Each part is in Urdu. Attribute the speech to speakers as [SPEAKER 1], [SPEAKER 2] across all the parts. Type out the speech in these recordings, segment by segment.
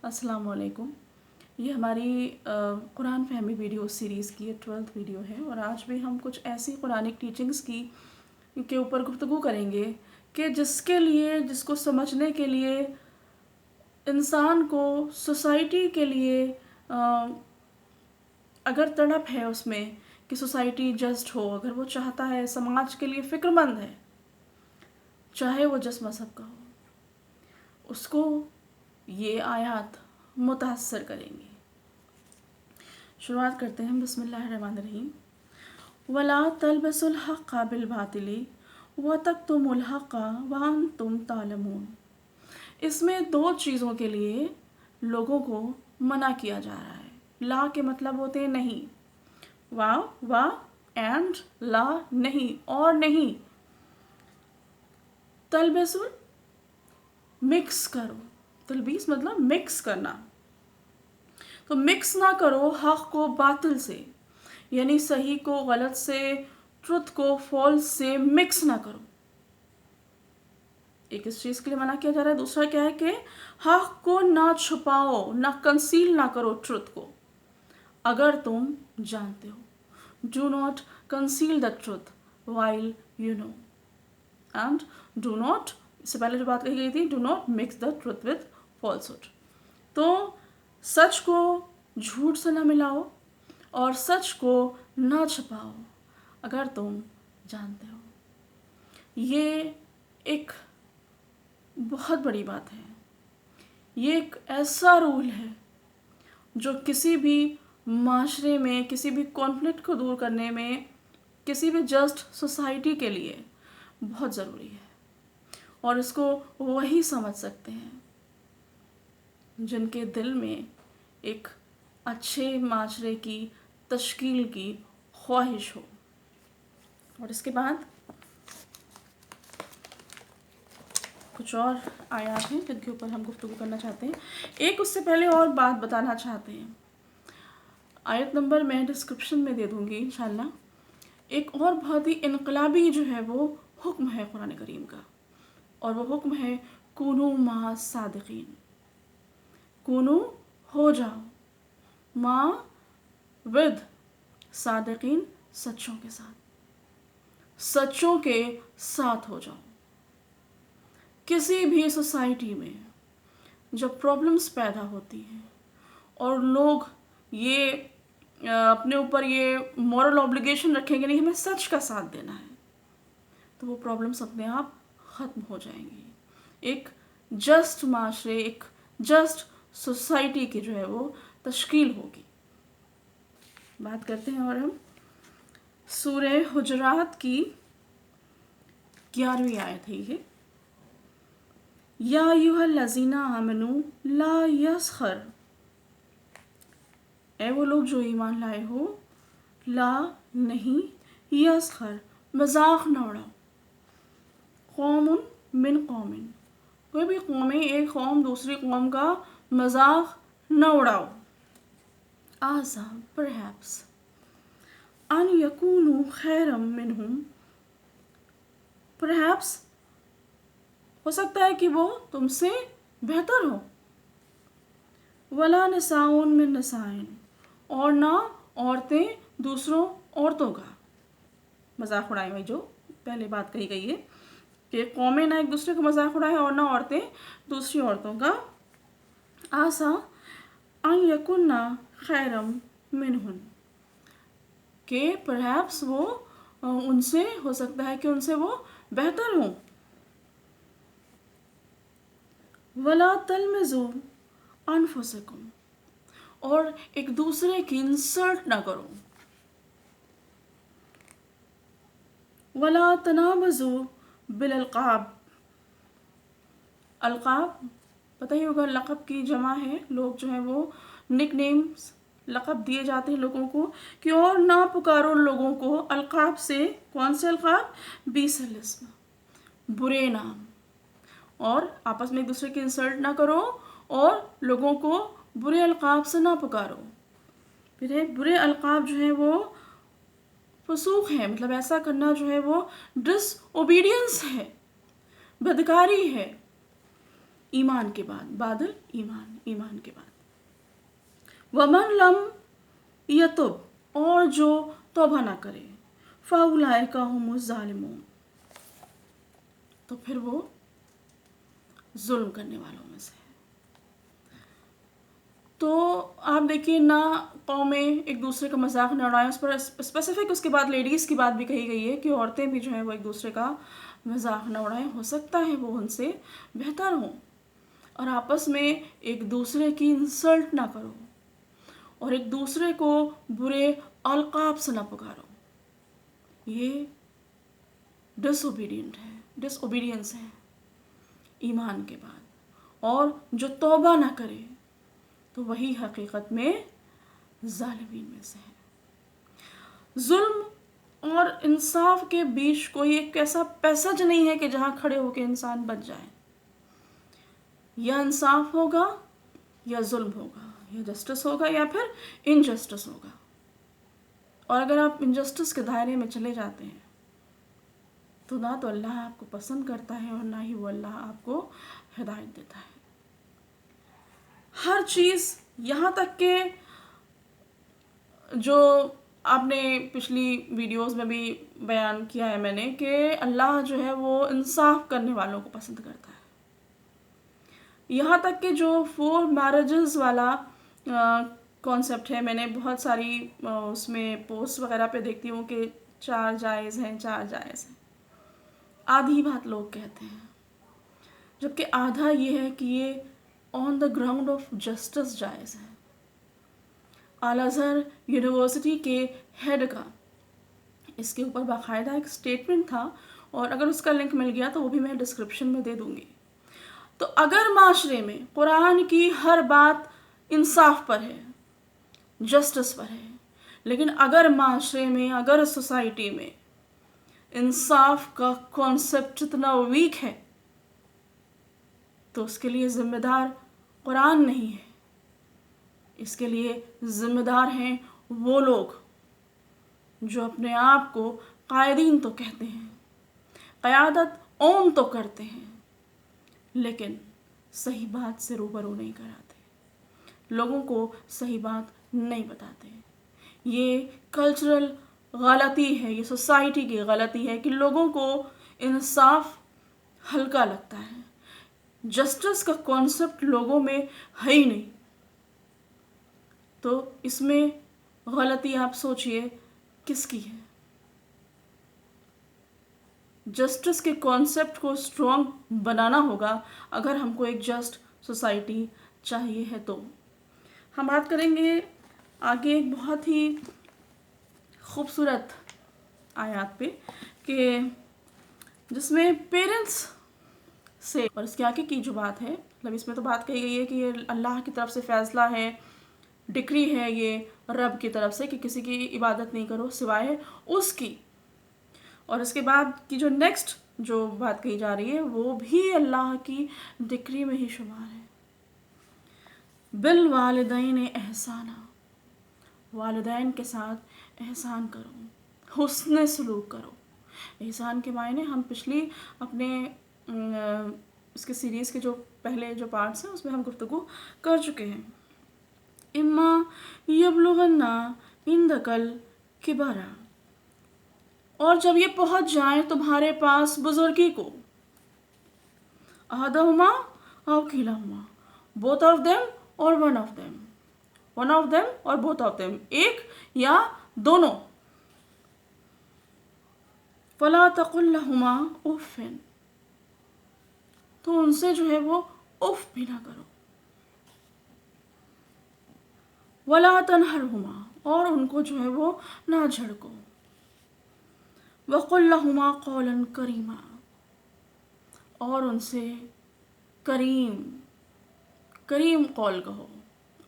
[SPEAKER 1] السلام علیکم. یہ ہماری قرآن فہمی ویڈیو سیریز کی 12th ویڈیو ہے، اور آج بھی ہم کچھ ایسی قرآنک ٹیچنگز کی کے اوپر گفتگو کریں گے کہ جس کو سمجھنے کے لیے انسان کو، سوسائٹی کے لیے اگر تڑپ ہے اس میں کہ سوسائٹی جسٹ ہو، اگر وہ چاہتا ہے، سماج کے لیے فکر مند ہے، چاہے وہ جس مذہب کا ہو، اس کو یہ آیات متاثر کریں گی. شروعات کرتے ہیں. بسم اللہ الرحمن الرحیم. وَلَا تَلْبَسُوا الْحَقَّ بِالْبَاطِلِ وَتَكْتُمُوا الْحَقَّ وَأَنْتُمْ تَعْلَمُونَ. اس میں دو چیزوں کے لیے لوگوں کو منع کیا جا رہا ہے. لا کے مطلب ہوتے ہیں نہیں. وا اینڈ لا نہیں اور نہیں. تلبسوا مکس کرو. تلبیس مطلب مکس کرنا. تو مکس نہ کرو حق کو باطل سے، یعنی صحیح کو غلط سے، ٹروتھ کو فالس سے مکس نہ کرو. ایک اس چیز کے لیے منع کیا جا رہا ہے. دوسرا کیا ہے کہ حق کو نہ چھپاؤ، نہ کنسیل نہ کرو ٹروتھ کو اگر تم جانتے ہو. Do not conceal the truth while you know. And do not، اس سے پہلے جو بات کہی گئی تھی، do not mix the truth with falsehood. تو سچ کو جھوٹ سے نہ ملاؤ اور سچ کو نہ چھپاؤ اگر تم جانتے ہو. یہ ایک بہت بڑی بات ہے. یہ ایک ایسا رول ہے جو کسی بھی معاشرے میں، کسی بھی کانفلکٹ کو دور کرنے میں، کسی بھی جسٹ سوسائٹی کے لیے بہت ضروری ہے. اور اس کو وہی سمجھ سکتے ہیں جن کے دل میں ایک اچھے معاشرے کی تشکیل کی خواہش ہو. اور اس کے بعد کچھ اور آیات ہیں جن کے اوپر ہم گفتگو کرنا چاہتے ہیں. ایک اس سے پہلے اور بات بتانا چاہتے ہیں. آیت نمبر میں ڈسکرپشن میں دے دوں گی انشاءاللہ. ایک اور بہت ہی انقلابی جو ہے وہ حکم ہے قرآن کریم کا، اور وہ حکم ہے کونوا مع صادقین. کونو ہو جاؤ، مع ود صادقین سچوں کے ساتھ، سچوں کے ساتھ ہو جاؤ. کسی بھی سوسائٹی میں جب پرابلمس پیدا ہوتی ہیں اور لوگ یہ اپنے اوپر یہ مورل اوبلیگیشن رکھیں گے نہیں ہمیں سچ کا ساتھ دینا ہے، تو وہ پرابلمس اپنے آپ ختم ہو جائیں گی. ایک جسٹ معاشرے، ایک جسٹ سوسائٹی کی جو ہے وہ تشکیل ہوگی. بات کرتے ہیں اور ہم سورہ حجرات کی 11ویں آیت ہے یہ. یا ایھا الذین آمنوا لا یسخر، اے وہ لوگ جو ایمان لائے ہو، لا نہیں، یسخر مذاق نہ اڑاؤ، قوم من قوم، کوئی بھی قوم، ایک قوم دوسری قوم کا مذاق نہ اڑاؤ. عسیٰ پرہیپس ان یکونوا خیرا منہم، پرہیپس ہو سکتا ہے کہ وہ تم سے بہتر ہو. ولا نساء من نساء، اور نہ عورتیں دوسروں عورتوں کا مذاق اڑائیں. بھائی جو پہلے بات کہی گئی ہے کہ قومیں نہ ایک دوسرے کا مذاق اڑائیں اور نہ عورتیں دوسری عورتوں کا. عسیٰ ان یکن خیرا منہن، کہ پرہیپس وہ ان سے ہو سکتا ہے کہ ان سے وہ بہتر ہوں. ولا تلمزوا انفسکم، اور ایک دوسرے کی انسلٹ نہ کرو. ولا تنابزوا بالالقاب، القاب پتہ ہی ہوگا لقب کی جمع ہے. لوگ جو ہیں وہ نک نیمز، لقب دیے جاتے ہیں لوگوں کو، کہ اور نہ پکارو لوگوں کو القاب سے. کون سے القاب؟ بیس الاسم، برے نام. اور آپس میں ایک دوسرے کی انسلٹ نہ کرو اور لوگوں کو برے القاب سے نہ پکارو. پھر برے القاب جو ہیں وہ فسوق ہے، مطلب ایسا کرنا جو ہے وہ ڈس اوبیڈینس ہے، بدکاری ہے. ایمان کے بعد، بادل ایمان، ایمان کے بعد. ومن لم یتب، اور جو توبہ نہ کرے، فاولئک هم الظالمون، تو پھر وہ ظلم کرنے والوں میں سے ہے. تو آپ دیکھیے نہ قومیں ایک دوسرے کا مذاق نہ اڑائیں. اس پر اسپیسیفک اس کے بعد لیڈیز کی بات بھی کہی گئی ہے کہ عورتیں بھی جو ہیں وہ ایک دوسرے کا مذاق نہ اڑائیں. ہو سکتا ہے وہ ان سے بہتر ہوں. اور آپس میں ایک دوسرے کی انسلٹ نہ کرو اور ایک دوسرے کو برے القاب سے نہ پکارو. یہ ڈس اوبیڈینس ہے ایمان کے بعد. اور جو توبہ نہ کرے تو وہی حقیقت میں ظالمین میں سے ہے. ظلم اور انصاف کے بیچ کوئی ایک ایسا پیسج نہیں ہے کہ جہاں کھڑے ہو کے انسان بچ جائے. یا انصاف ہوگا یا ظلم ہوگا، یا جسٹس ہوگا یا پھر انجسٹس ہوگا. اور اگر آپ انجسٹس کے دائرے میں چلے جاتے ہیں تو نہ تو اللہ آپ کو پسند کرتا ہے اور نہ ہی وہ اللہ آپ کو ہدایت دیتا ہے. ہر چیز، یہاں تک کہ جو آپ نے پچھلی ویڈیوز میں بھی بیان کیا ہے میں نے کہ اللہ جو ہے وہ انصاف کرنے والوں کو پسند کرتا ہے. یہاں تک کہ جو 4 میرجز والا کانسیپٹ ہے، میں نے بہت ساری اس میں پوسٹ وغیرہ پہ دیکھتی ہوں کہ 4 جائز ہیں، 4 جائز ہیں. آدھی بات لوگ کہتے ہیں، جبکہ آدھا یہ ہے کہ یہ آن دا گراؤنڈ آف جسٹس جائز ہے. الازہر یونیورسٹی کے ہیڈ کا اس کے اوپر باقاعدہ ایک اسٹیٹمنٹ تھا، اور اگر اس کا لنک مل گیا تو وہ بھی میں ڈسکرپشن میں دے دوں گی. تو اگر معاشرے میں قرآن کی ہر بات انصاف پر ہے، جسٹس پر ہے، لیکن اگر معاشرے میں، اگر سوسائٹی میں انصاف کا کانسیپٹ اتنا ویک ہے تو اس کے لیے ذمہ دار قرآن نہیں ہے. اس کے لیے ذمہ دار ہیں وہ لوگ جو اپنے آپ کو قائدین تو کہتے ہیں، قیادت اون تو کرتے ہیں، لیکن صحیح بات سے روبرو نہیں کراتے، لوگوں کو صحیح بات نہیں بتاتے. یہ کلچرل غلطی ہے، یہ سوسائٹی کی غلطی ہے کہ لوگوں کو انصاف ہلکا لگتا ہے. جسٹس کا کانسیپٹ لوگوں میں ہے ہی نہیں. تو اس میں غلطی آپ سوچئے کس کی ہے؟ جسٹس کے کانسیپٹ کو اسٹرانگ بنانا ہوگا اگر ہم کو ایک جسٹ سوسائٹی چاہیے ہے. تو ہم بات کریں گے آگے ایک بہت ہی خوبصورت آیات پہ کہ جس میں پیرنٹس سے اور اس کے آگے کی جو بات ہے، مطلب اس میں تو بات کہی گئی ہے کہ یہ اللہ کی طرف سے فیصلہ ہے، ڈکری ہے یہ رب کی طرف سے کہ کسی کی عبادت نہیں کرو سوائے اس کی. اور اس کے بعد کی جو نیکسٹ جو بات کہی جا رہی ہے وہ بھی اللہ کی ڈکری میں ہی شمار ہے. بالوالدین احسانا، والدین کے ساتھ احسان کرو، حسن سلوک کرو. احسان کے معنی ہم پچھلی اپنے اس کے سیریز کے جو پہلے جو پارٹس ہیں اس میں ہم گفتگو کر چکے ہیں. اما یبلغن عندک الکبر، اور جب یہ پہنچ جائیں تمہارے پاس بزرگی کو، احدہما او کلاہما، بوتھ آف دیم اور ون آف دیم اور بوتھ آف دیم، ایک یا دونوں. فلا تقل لہما اف، تو ان سے جو ہے وہ اف بھی نہ کرو. ولا تنہرہما، اور ان کو جو ہے وہ نہ جھڑکو. وقل لہما قولا کریما، اور ان سے کریم قول کہو،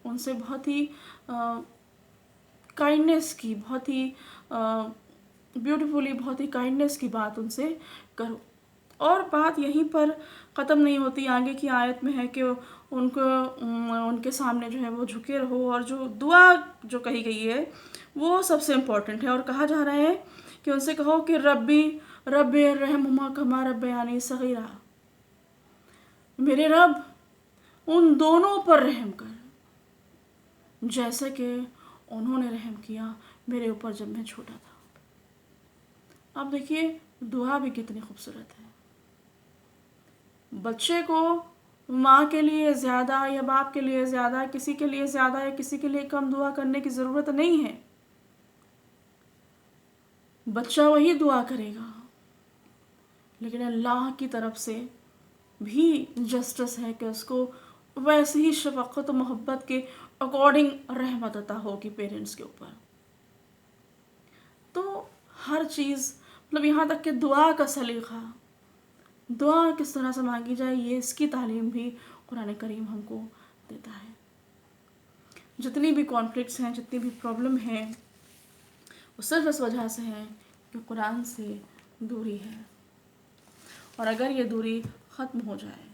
[SPEAKER 1] ان سے بہت ہی کائنڈنیس کی، بہت ہی بیوٹیفلی، بہت ہی کائنڈنیس کی بات ان سے کرو. اور بات یہیں پر ختم نہیں ہوتی، آگے کی آیت میں ہے کہ ان کو ان کے سامنے جو ہے وہ جھکے رہو. اور جو دعا جو کہی گئی ہے وہ سب سے امپورٹنٹ ہے، اور کہا جا رہا ہے کہ ان سے کہو کہ رب ارحمہما کما ربیانی صغیرا، میرے رب ان دونوں پر رحم کر، جیسے کہ انہوں نے رحم کیا میرے اوپر جب میں چھوٹا تھا۔ اب دیکھیے دعا بھی کتنی خوبصورت ہے۔ بچے کو ماں کے لیے زیادہ یا باپ کے لیے زیادہ، کسی کے لیے زیادہ یا کسی کے لیے کم دعا کرنے کی ضرورت نہیں ہے۔ بچہ وہی دعا کرے گا، لیکن اللہ کی طرف سے بھی جسٹس ہے کہ اس کو ویسے ہی شفقت و محبت کے اکارڈنگ رحمت عطا ہوگی پیرنٹس کے اوپر۔ تو ہر چیز مطلب یہاں تک کہ دعا کا سلیقہ، دعا کس طرح سے مانگی جائے، یہ اس کی تعلیم بھی قرآن کریم ہم کو دیتا ہے۔ جتنی بھی کانفلکٹس ہیں، جتنی بھی پرابلم ہیں، وہ صرف اس وجہ سے ہیں کہ قرآن سے دوری ہے۔ اور اگر یہ دوری ختم ہو جائے،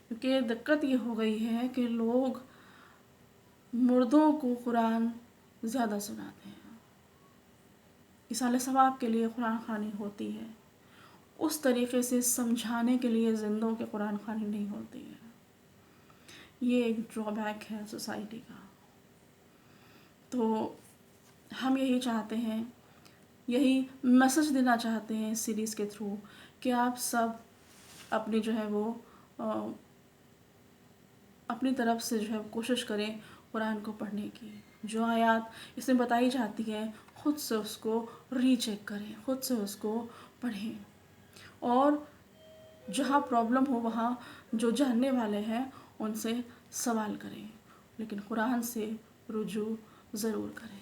[SPEAKER 1] کیونکہ دقت یہ ہو گئی ہے کہ لوگ مردوں کو قرآن زیادہ سناتے ہیں۔ ایصال ثواب کے لیے قرآن خوانی ہوتی ہے، اس طریقے سے سمجھانے کے لیے زندوں کے قرآن خوانی نہیں ہوتی ہے۔ یہ ایک ڈرا بیک ہے سوسائٹی کا۔ تو ہم یہی چاہتے ہیں، یہی میسج دینا چاہتے ہیں اس سیریز کے تھرو کہ آپ سب اپنی جو ہے وہ اپنی طرف سے جو ہے کوشش کریں قرآن کو پڑھنے کی۔ جو آیات اس میں بتائی جاتی ہیں خود سے اس کو ری چیک کریں، خود سے اس کو پڑھیں، اور جہاں پرابلم ہو وہاں جو جاننے والے ہیں ان سے سوال کریں، لیکن قرآن سے رجوع ضرور کریں۔